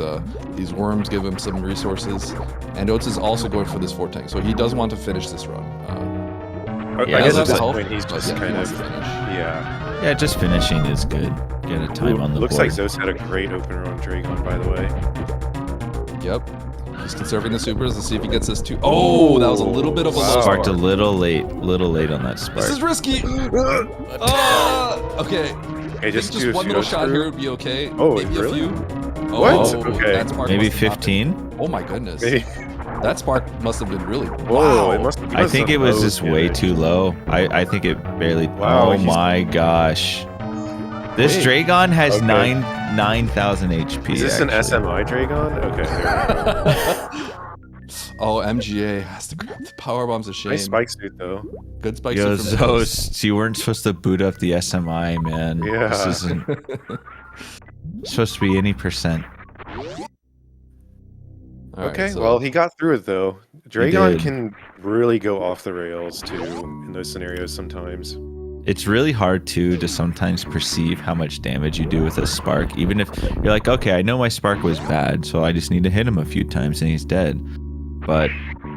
worms give him some resources. And Oates is also going for this 4 tank, so he does want to finish this run. Yeah, I it guess at looks this like- point he's but just yeah, he kind wants of to finish. Yeah, just finishing is good. Get a time on the Looks board. like Zeus had a great opener on Dragon, by the way. Yep. He's conserving the supers to see if he gets this 2. Oh, that was a little bit of a Wow. low Sparked spark. a little late on that spark. This is risky. Okay. Hey, just Just do a one little pseudo shot screw. here would be okay. Oh, Maybe really? a few. What? Oh, Okay. that spark Maybe must have not 15? been- Oh my goodness. Hey, That spark must have been really. whoa, Wow. it must I think it was just way too low. I think it barely. Wow, Oh he's- my gosh. This Wait. Dragon has Okay. 9,000 HP. Is this an actually. SMI Dragon? Okay. there we go. Oh, MGA has to grab the power bomb's a shame. Nice spike suit though. Good spike Yo, suit from Zeus. Zost, you weren't supposed to boot up the SMI, man. Yeah. This isn't supposed to be any percent. All right, Okay, so- well he got through it though. Dragon did. can really go off the rails too in those scenarios sometimes. It's really hard too to sometimes perceive how much damage you do with a spark, even if you're like, okay, I know my spark was bad, so I just need to hit him a few times and he's dead. But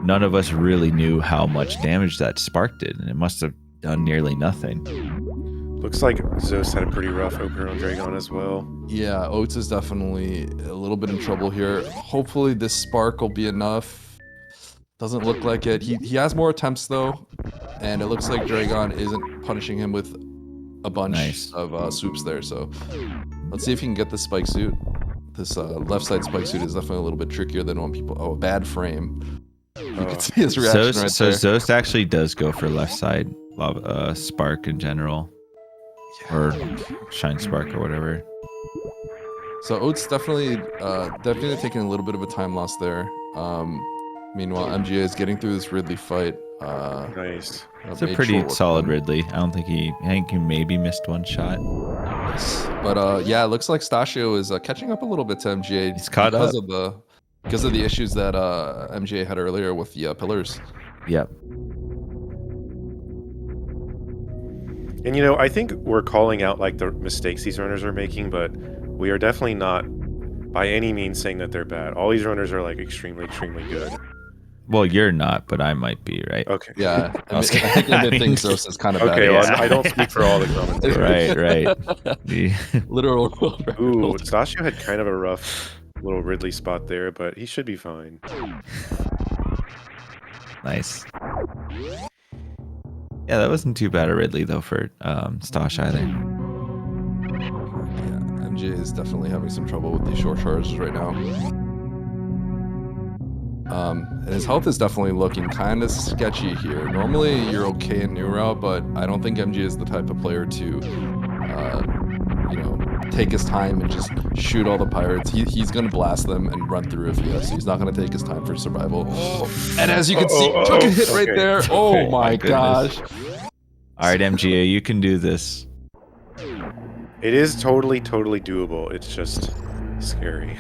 none of us really knew how much damage that spark did, and it must have done nearly nothing. Looks like Zeus had a pretty rough opener on Dragon as well. Yeah, Oates is definitely a little bit in trouble here. Hopefully this spark will be enough. Doesn't look like it. He has more attempts though, and it looks like Dragon isn't punishing him with a bunch Nice. of swoops there. So let's see if he can get this spike suit. This left side spike suit is definitely a little bit trickier than when people. Oh, bad frame. You can see his reaction right So there. Zost actually does go for left side spark in general, or shine spark or whatever. So Oates definitely taking a little bit of a time loss there. Meanwhile, MGA is getting through this Ridley fight. Nice. It's a pretty solid Ridley. I think he maybe missed one shot. But yeah, it looks like Stasio is catching up a little bit to MGA. He's caught because up. Because of the issues that MGA had earlier with the pillars. Yep. And I think we're calling out like the mistakes these runners are making, but we are definitely not by any means saying that they're bad. All these runners are like extremely good. Well, you're not, but I might be, right? Okay. Yeah, I think Zeus is kind of bad. Okay, well, I don't speak for all the commentators. Right. Literal. Ooh, Stasio had kind of a rough little Ridley spot there, but he should be fine. Nice. Yeah, that wasn't too bad a Ridley though for Stosh either. Yeah, MJ is definitely having some trouble with these short charges right now. And his health is definitely looking kind of sketchy here. Normally you're okay in new route, but I don't think MJ is the type of player to, take his time and just shoot all the pirates. He's gonna blast them and run through if he has to. He's not gonna take his time for survival. And as you can see, took a hit right there. Oh my gosh. All right, MGA, you can do this. It is totally doable. It's just scary.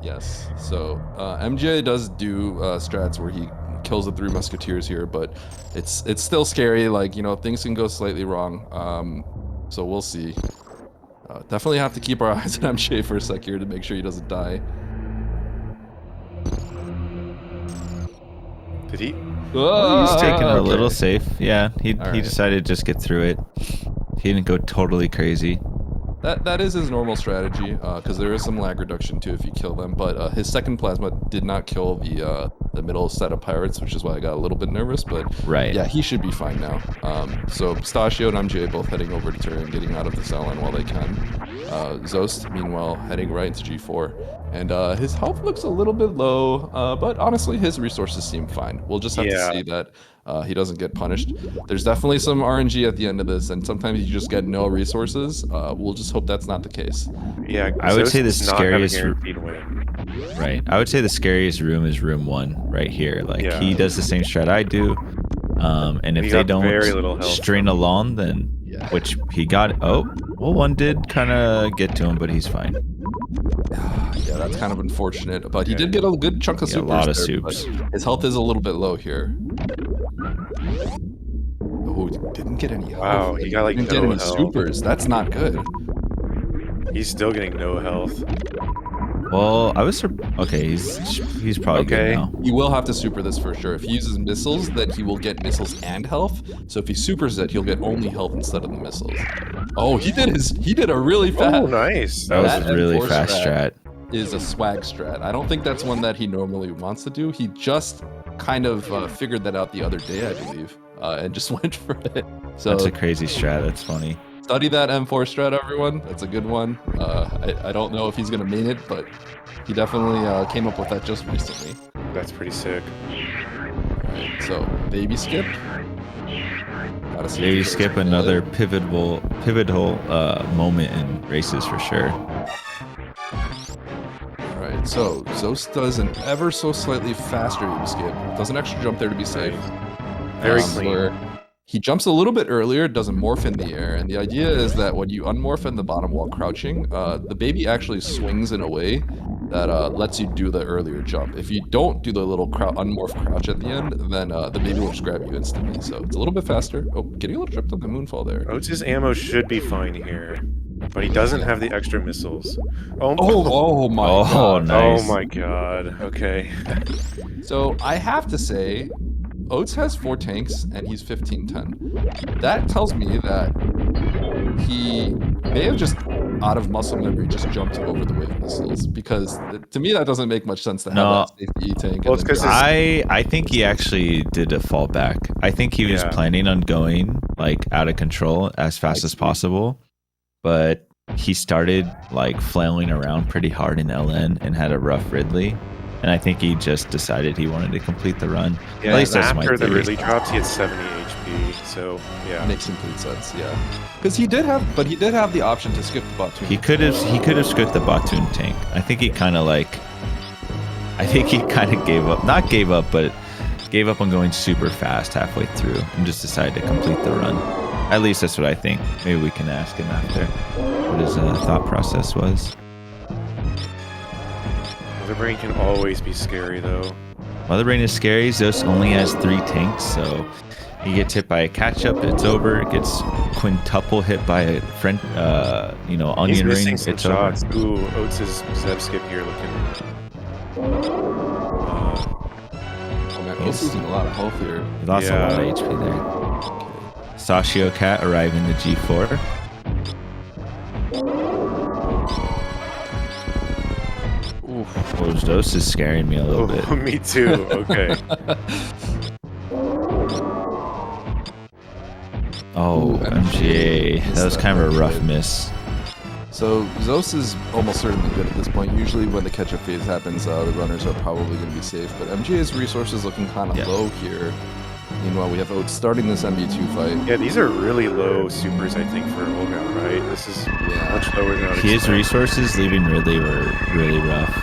Yes. So MJ does do strats where he kills the 3 musketeers here, but it's still scary. Like, things can go slightly wrong. So we'll see. Definitely have to keep our eyes on MJ for a sec here to make sure he doesn't die. Did he? He's taking it a little safe. Yeah, he decided to just get through it. He didn't go totally crazy. That is his normal strategy, because there is some lag reduction too if you kill them. But his second plasma did not kill the middle set of pirates, which is why I got a little bit nervous. But yeah, he should be fine now. So Stasio and MJ both heading over to turn, getting out of the cell line while they can. Zost, meanwhile, heading right into G4. And his health looks a little bit low, but honestly, his resources seem fine. We'll just have to see that he doesn't get punished. There's definitely some RNG at the end of this, and sometimes you just get no resources. We'll just hope that's not the case. Yeah, I would say the scariest. Right. I would say the scariest room is room 1 right here. Like he does the same strat I do, and if they don't string along, then which he got. Oh, well, one did kind of get to him, but he's fine. Yeah, that's kind of unfortunate, but he did get a good chunk of supers. A lot of supes. His health is a little bit low here. Oh, he didn't get any health. Wow, he got like didn't get any supers. That's not good. He's still getting no health. Well, I was okay. He's probably good now. He will have to super this for sure. If he uses missiles, then he will get missiles and health. So if he supers it, he'll get only health instead of the missiles. Oh, he did a really fast. Oh, nice. That was a really fast strat. Is a swag strat. I don't think that's one that he normally wants to do. He just kind of figured that out the other day, I believe, and just went for it. So that's a crazy strat. That's funny. Study that M4 strat, everyone. That's a good one. I don't know if he's gonna main it, but he definitely came up with that just recently. That's pretty sick. Alright, so baby skip. Baby skip, another pivotal moment in races for sure. Alright, so Zost does an ever so slightly faster baby skip. Does an extra jump there to be safe. Very clean. He jumps a little bit earlier, doesn't morph in the air, and the idea is that when you unmorph in the bottom while crouching, the baby actually swings in a way that lets you do the earlier jump. If you don't do the little unmorph crouch at the end, then the baby will just grab you instantly. So it's a little bit faster. Oh, getting a little tripped on the moonfall there. Oates' ammo should be fine here, but he doesn't have the extra missiles. Oh my god. Nice. Oh my god. Okay. So I have to say, Oates has 4 tanks and he's 1510. That tells me that he may have just, out of muscle memory, just jumped over the wave missiles, because to me that doesn't make much sense to have that safety tank. Well, it's because I think he actually did a fallback. I think he was planning on going like out of control as fast as possible, but he started like flailing around pretty hard in LN and had a rough Ridley. And I think he just decided he wanted to complete the run. Yeah, at least that's my after the theory. Ridley drops, he had 70 HP. So yeah, makes complete sense. Yeah, because he did have the option to skip the Batoon. He could have skipped the Batoon tank. I think he kind of like I think he kind of gave up. Not gave up, but gave up on going super fast halfway through and just decided to complete the run. At least that's what I think. Maybe we can ask him after what his thought process was. Mother Brain can always be scary, though. Mother Brain is scary. Zeus only has 3 tanks, so he gets hit by a catch-up, it's over. It gets quintuple hit by a friend, onion He's ring, missing some it's shots. over. Ooh, Oates' Zeb skip here looking... Oh man, Oates losing a lot of health here. He lost a lot of HP there. Sashio Cat arriving to G4. Oof. Oh, Zeus is scaring me a little bit. Me too, okay. Oh, Ooh, MGA. That was kind of a rough miss. So Zeus is almost certainly good at this point. Usually when the catch-up phase happens, the runners are probably going to be safe. But MGA's resources looking kind of low here. Meanwhile, we have Oates starting this MB2 fight. Yeah, these are really low supers, I think, for Olga, right? This is much lower than I would His expect. resources leaving Ridley were really rough.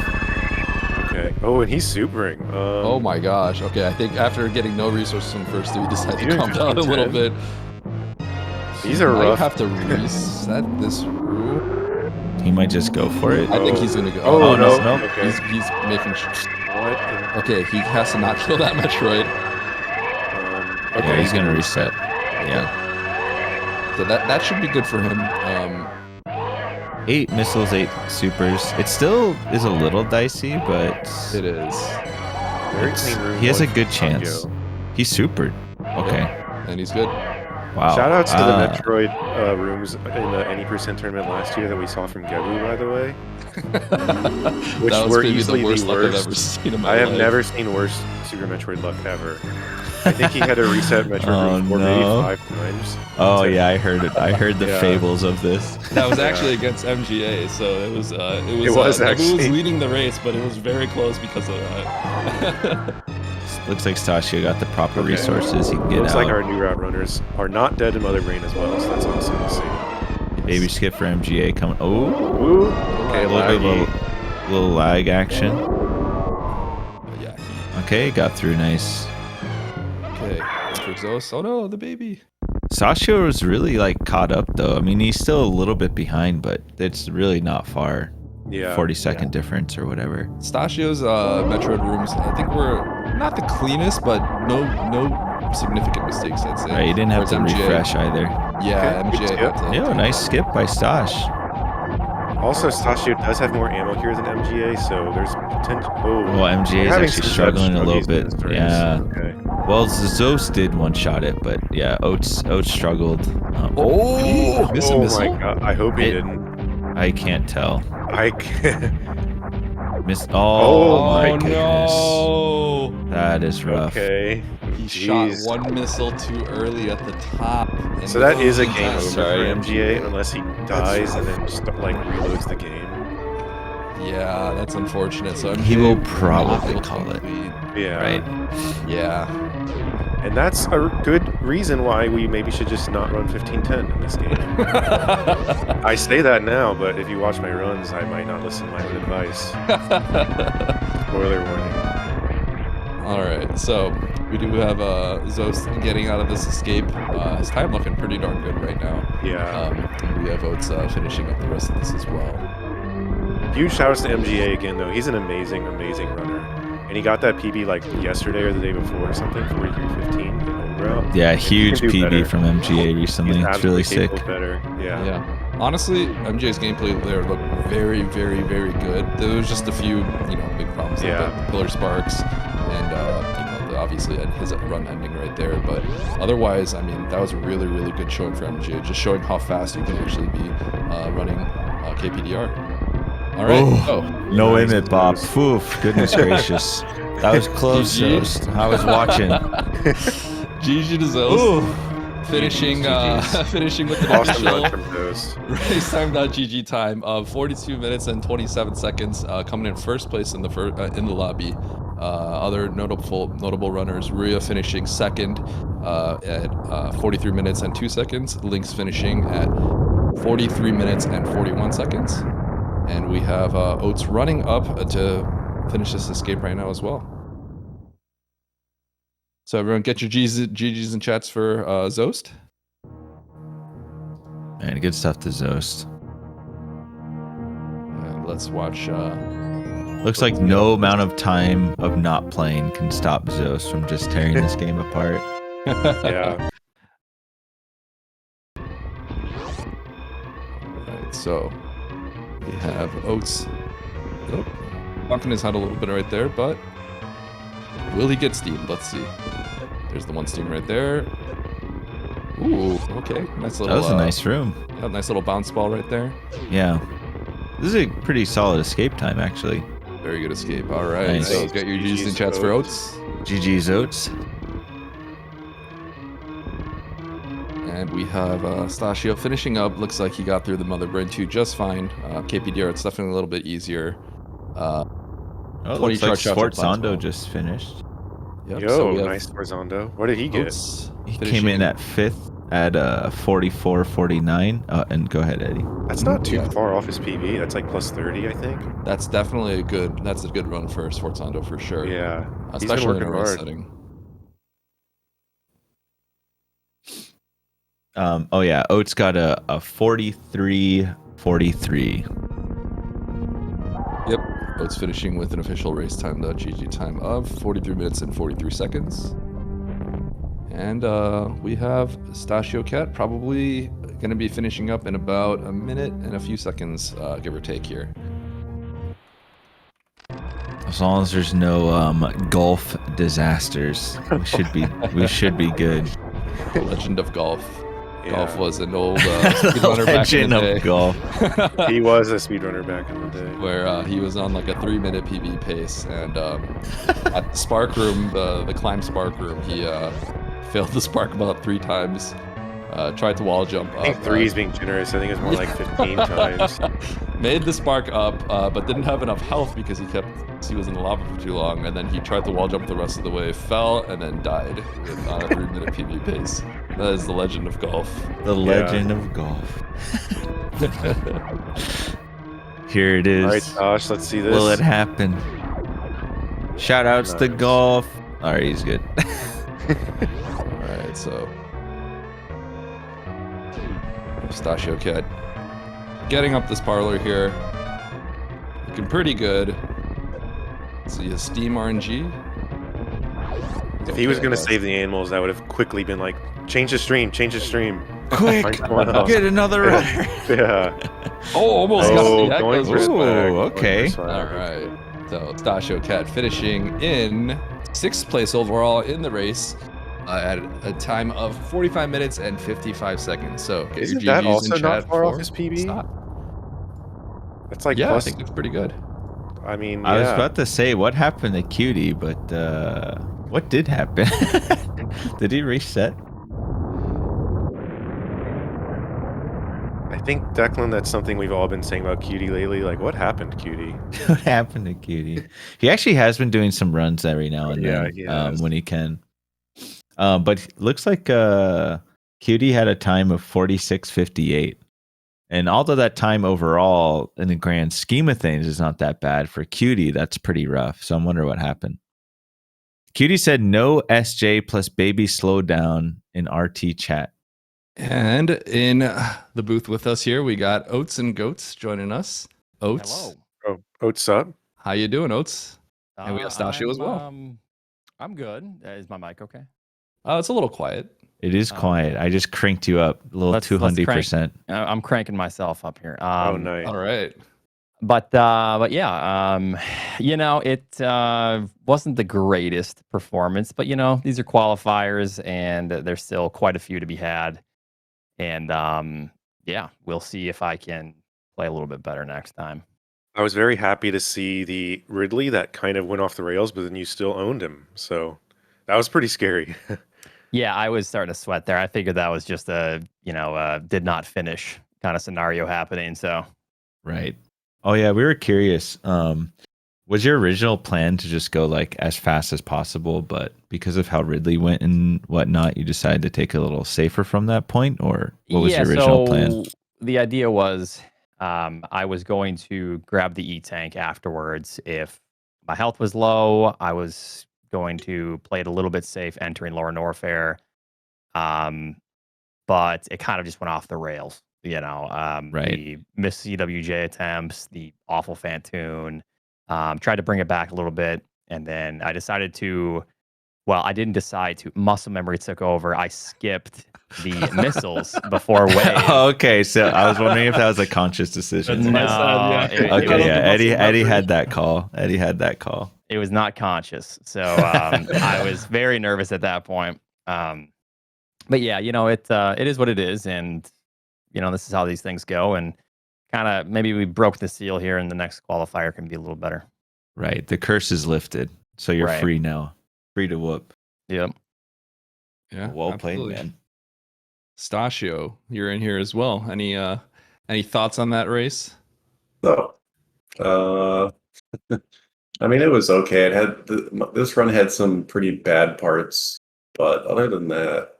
Okay. Oh, and he's supering. Oh my gosh. Okay, I think after getting no resources from first 3, we decided to Even calm down a little 15-10. bit. These are Might rough. have to reset this room. He might just go for it. I think he's gonna go. Oh, no. Okay. He's making. What? Okay, he has to not kill that Metroid. Okay, Yeah, he's gonna reset. Yeah. So that should be good for him. 8 missiles, 8 supers. It still is a little dicey, but It is, Very clean room. he has a one good for chance. Tokyo. He's supered. Okay. and he's good. Wow. Shout outs to the Metroid rooms in the Any Percent tournament last year that we saw from Gebu, by the way. Which That was were maybe easily the worst luck I've worst. ever seen in my I have life. never seen worse Super Metroid luck ever. I think he had to reset Metroid Oh, room 4, no. maybe 5 times. Oh yeah, I heard it. I heard the Yeah. fables of this. That was actually against MGA, so it was It was Gebu actually. was leading the race, but it was very close because of that. Looks like Stasio got the proper Okay. resources. He can get Looks out. like our new route runners are not dead in Mother Brain as well, so that's awesome to see. Baby skip for MGA coming. Oh, Woo! a Okay, little bit laggy. little lag action. But yeah. Okay, got through nice. Okay. For Zeus. Oh no, the baby. Sashio was really like caught up though. I mean, he's still a little bit behind, but it's really not far. Yeah. 40-second difference or whatever. Stashio's Metroid rooms, I think were not the cleanest, but no significant mistakes, I'd say. Right, he didn't have to Whereas MGA refresh either. Yeah, Okay, good MGA skip. had to. Yeah, nice skip by Stash. Also, Stasio does have more ammo here than MGA, so there's potential. Oh, Well, MGA we're is having actually some struggling a little struggies bit. in this race. Yeah. Okay. Well, Zeus did one-shot it, but yeah, Oates struggled. Oh, miss a Oh missile? my god! I hope he It- didn't. I can't tell. I can't. Missed. Oh Oh, my Oh goodness. no! That is rough. Okay. He Jeez. shot one missile too early at the top. and So that is a was game over sorry, for MGA unless he dies and then just like reloads the game. Yeah, that's unfortunate. So He MGA will not probably able to call it. complete. Yeah. Right. Yeah. And that's a good reason why we maybe should just not run 15-10 in this game. I say that now, but if you watch my runs, I might not listen to my own advice. Spoiler warning. All right, so we do have Zeus getting out of this escape. His time looking pretty darn good right now. Yeah. And we have Oates finishing up the rest of this as well. Huge shout outs to MGA again, though. He's an amazing, amazing runner. And he got that PB like yesterday or the day before or something, 43.15 in old route. Yeah, And he huge can do PB better. from MGA recently. He's It's really absolutely sick. capable of better. Yeah. Yeah. Honestly, MJ's gameplay there looked very, very, very good. There was just a few, big problems like Yeah. the pillar sparks and, obviously his run ending right there. But otherwise, I mean, that was a really, really good showing for MJ. Just showing how fast you can actually be running KPDR. All right. Oh, no nice. limit, Bob. Oof, goodness gracious. That was close. GG. Zeus. I was watching. GG to Zeus. Ooh. Finishing, GG's. finishing with the Awesome official run from those. racetime.gg time of 42 minutes and 27 seconds, coming in first place in the in the lobby. Other notable runners: Rhea finishing second at 43 minutes and 2 seconds. Lynx finishing at 43 minutes and 41 seconds. And we have Oates running up to finish this escape right now as well. So everyone get your GGs and chats for Zost. Man, good stuff to Zost. And let's watch. Looks like no amount of time of not playing can stop Zost from just tearing this game apart. Yeah. Alright, so we have Oats. Oh, bumping his head a little bit right there, but will he get steamed? Let's see. There's the one steam right there. Ooh, okay. Nice little. That was a nice room. Yeah, nice little bounce ball right there. Yeah. This is a pretty solid escape time, actually. Very good escape. All right. Nice. So get your GGs and chats for Oats. GG's Oats. And we have Stachio finishing up. Looks like he got through the Mother Brain 2 just fine. KPDR, it's definitely a little bit easier. Oh, it looks like Sforzando just finished. Yep, Yo, so nice Sforzando. What did he get? He came in at 5th at 44.49. And go ahead, Eddie. That's not too far off his PB. That's like plus 30, I think. That's definitely a good run for Sforzando for sure. Yeah. Especially in a race setting. Oh yeah, Oats got a 43.43. Yep. Oats finishing with an official race time, the GG time of 43 minutes and 43 seconds. And we have Stachio Cat probably going to be finishing up in about a minute and a few seconds, give or take here. As long as there's no golf disasters, we should be good. The legend of golf. Yeah. Golf was an old speedrunner back in the day. Golf. He was a speedrunner back in the day. Where he was on like a 3-minute PB pace, and at the Spark Room, the climb Spark Room, he failed the Spark about 3 times. Tried to wall jump up. I think 3 is being generous. I think it's more like 15 times. Made the Spark up, but didn't have enough health because he was in the lava for too long, and then he tried to wall jump the rest of the way, fell, and then died on a 3-minute PB pace. That is the legend of golf. The legend of golf. Here it is. All right, Josh, let's see this. Will it happen? Shout outs to golf. All right, he's good. All right, so Stachio Cat getting up this parlor here, looking pretty good. See a Steam RNG. If he was going to save the animals, that would have quickly been like, change the stream. Quick, get another runner. Yeah. Oh, almost got the echoes. Okay. All right. So Stachio Cat finishing in 6th place overall in the race at a time of 45 minutes and 55 seconds. So get Isn't your GGs that also in not chat far off for his PB? Stop. That's like Yeah, plus, I think it's pretty good. I mean, I was about to say what happened to Cutie, but what did happen? Did he reset? I think, Declan, that's something we've all been saying about Cutie lately. Like, what happened to Cutie? What happened to Cutie? He actually has been doing some runs every now and then he has. when he can. But looks like Cutie had a time of 46.58. And although that time overall, in the grand scheme of things, is not that bad, for Cutie, that's pretty rough. So I'm wondering what happened. Cutie said no SJ plus baby slow down in RT chat. And in the booth with us here, we got Oats and Goats joining us. Oats. Hello. Oh, Oats up. How you doing, Oats? And we have Stachio as well. I'm good. Is my mic okay? It's a little quiet. It is quiet. I just cranked you up a little 200%. I'm cranking myself up here. Oh, nice. All right. But yeah, it wasn't the greatest performance, but these are qualifiers, and there's still quite a few to be had. And yeah, we'll see if I can play a little bit better next time. I was very happy to see the Ridley that kind of went off the rails, but then you still owned him. So that was pretty scary. Yeah, I was starting to sweat there. I figured that was just a did not finish kind of scenario happening. So Right. Oh yeah, we were curious. Was your original plan to just go like as fast as possible, but because of how Ridley went and whatnot, you decided to take a little safer from that point, or what was your original plan? The idea was I was going to grab the E-Tank afterwards if my health was low. I was going to play it a little bit safe entering lower Norfair. But it kind of just went off the rails. Right. The missed CWJ attempts, the awful Fantoon. Tried to bring it back a little bit, and then I decided to. Well, I didn't decide to. Muscle memory took over. I skipped the missiles before wave. Okay, so I was wondering if that was a conscious decision. That's my side, yeah. it Okay, was- yeah. Eddie memory. had that call. Eddie had that call. It was not conscious, so I was very nervous at that point. But yeah, it is what it is, and this is how these things go. And kind of maybe we broke the seal here, and the next qualifier can be a little better. Right. The curse is lifted, so you're Right. free now. Free to whoop. Yep. Yeah, Well played, absolutely. man. Stachio, you're in here as well. Any thoughts on that race? So, I mean, it was okay. It had this run had some pretty bad parts, but other than that,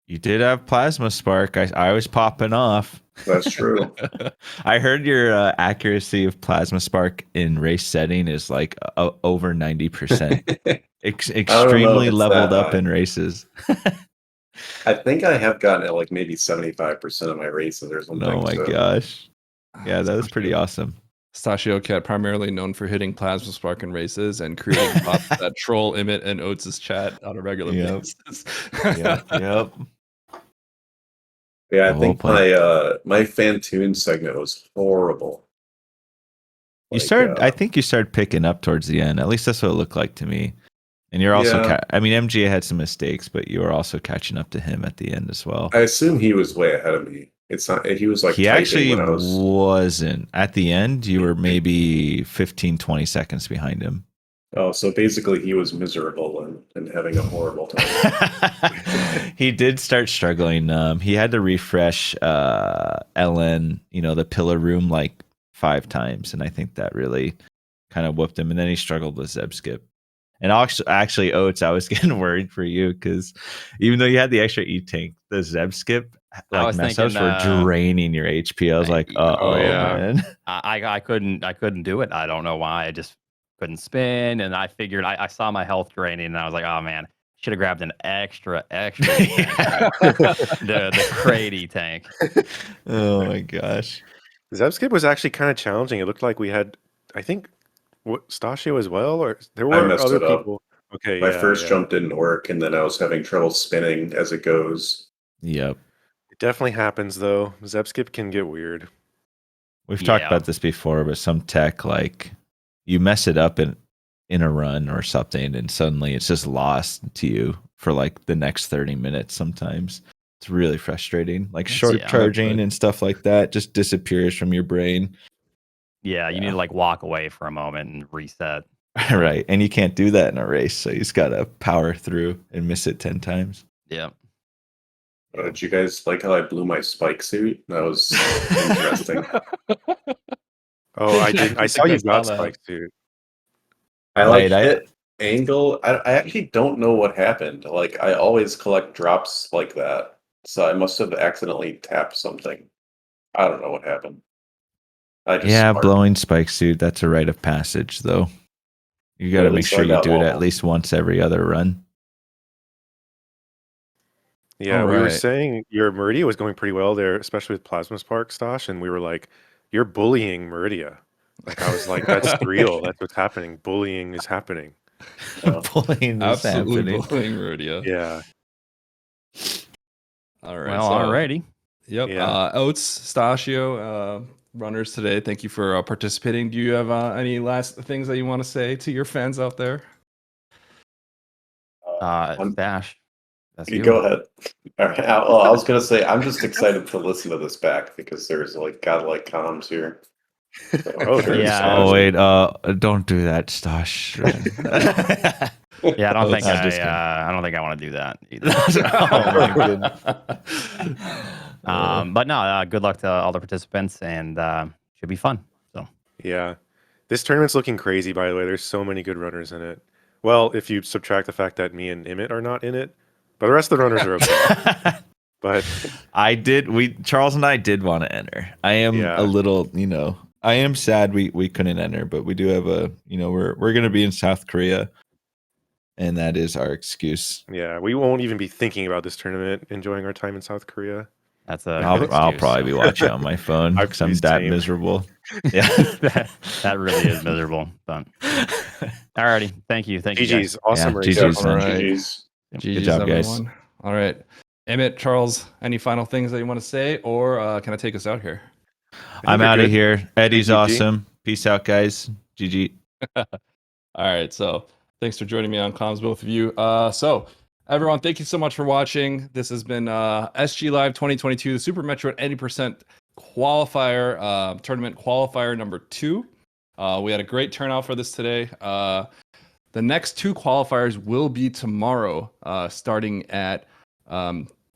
You did have plasma spark. I was popping off. that's true. I heard your accuracy of plasma spark in race setting is like over 90%. Extremely it's leveled that up high. in races. I think I have gotten it like maybe 75% of my races or something. Oh my so. gosh. Yeah, that was pretty awesome. Stachio Cat, primarily known for hitting plasma spark in races and creating bots that troll Emmett and Oates' chat on a regular Yep. basis. Yep. Yeah, I Well think played. my Fantoon segment was horrible. You Like, started. I think you started picking up towards the end. At least that's what it looked like to me. And you're also. Yeah. I mean, MGA had some mistakes, but you were also catching up to him at the end as well. I assume he was way ahead of me. It's not. He was like He typing actually when I was. wasn't. At the end, you were maybe 15, 20 seconds behind him. Oh, so basically he was miserable and having a horrible time. He did start struggling. He had to refresh LN, the pillar room like 5 times, and I think that really kind of whooped him. And then he struggled with Zeb skip. And actually, Oates, I was getting worried for you because even though you had the extra E tank, the Zeb skip like was mess ups thinking, were draining your HP. I was like, oh yeah. man. I couldn't do it. I don't know why. I just couldn't spin, and I figured I saw my health draining, and I was like, oh man, should have grabbed an extra tank. the Crady tank. Oh my gosh. Zebskip was actually kind of challenging. It looked like we had, I think, Stachio as well, or there I were messed other it up. people. Okay, My yeah, first yeah. jump didn't work, and then I was having trouble spinning as it goes. Yep. It definitely happens though. Zebskip can get weird. We've talked Yeah. about this before, but some tech, like you mess it up in a run or something, and suddenly it's just lost to you for like the next 30 minutes sometimes. It's really frustrating. Like short yeah, charging but- and stuff like that just disappears from your brain. Yeah, you need to like walk away for a moment and reset. Right. And you can't do that in a race. So you just got to power through and miss it 10 times. Yeah. Did you guys like how I blew my spike suit? That was interesting. Oh, I did. I saw you got that. spikes too. I like Right, I- hit angle. I actually don't know what happened. Like I always collect drops like that, so I must have accidentally tapped something. I don't know what happened. I just Yeah, sparked. blowing spike suit. That's a rite of passage, though. You got to At make least sure I you got do it at level. least once every other run. Yeah, All we were right. saying your Meridia was going pretty well there, especially with Plasma Spark, Stosh, and we were like, "You're bullying Meridia." Like I was like, "That's real. That's what's happening. Bullying is happening." Oh. Bullying is Absolutely happening. bullying Meridia. Yeah. All right. Well, so, alrighty. Yep. Yeah. Oates, Stachio, runners today. Thank you for participating. Do you have any last things that you want to say to your fans out there? Dash. That's You you. go ahead. All right. Well, I was gonna say I'm just excited to listen to this back because there's like godlike comms here. So, Oh, sure. yeah. Oh wait, don't do that, Stosh. Yeah, I don't Oh, think I'm just kidding. I don't think I want to do that either. Oh my goodness. But no, good luck to all the participants, and should be fun. So Yeah. This tournament's looking crazy, by the way. There's so many good runners in it. Well, if you subtract the fact that me and Emmett are not in it, but the rest of the runners are okay. But Charles and I did want to enter. I am Yeah. a little, I am sad we couldn't enter, but we do have a we're gonna be in South Korea, and that is our excuse. Yeah, we won't even be thinking about this tournament, enjoying our time in South Korea. That's a I'll good I'll excuse, probably so. be watching on my phone I'm because I'm pleased that same. miserable. Yeah. that really is miserable. But alrighty, thank you, you guys. GG's, awesome Yeah, race. GG's, All man. right. GG's. GG's, job, guys. everyone. All right. Emmett, Charles, any final things that you want to say, or can I take us out here? I'm we're out of good. here. Eddie's GG. awesome. Peace out, guys. GG. All right. So thanks for joining me on comms, both of you. So everyone, thank you so much for watching. This has been SG Live 2022, the Super Metroid 80% qualifier tournament qualifier number 2. We had a great turnout for this today. The next 2 qualifiers will be tomorrow, starting at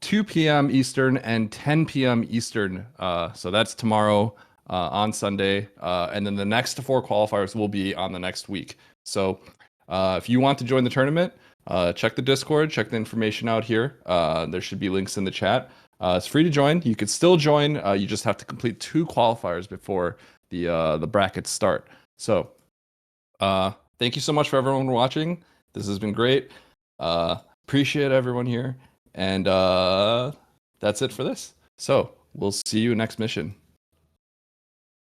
2 p.m. Eastern and 10 p.m. Eastern. So that's tomorrow on Sunday. And then the next 4 qualifiers will be on the next week. So if you want to join the tournament, check the Discord, check the information out here. There should be links in the chat. It's free to join. You could still join. You just have to complete 2 qualifiers before the brackets start. So thank you so much for everyone watching. This has been great. Appreciate everyone here. And that's it for this. So we'll see you next mission.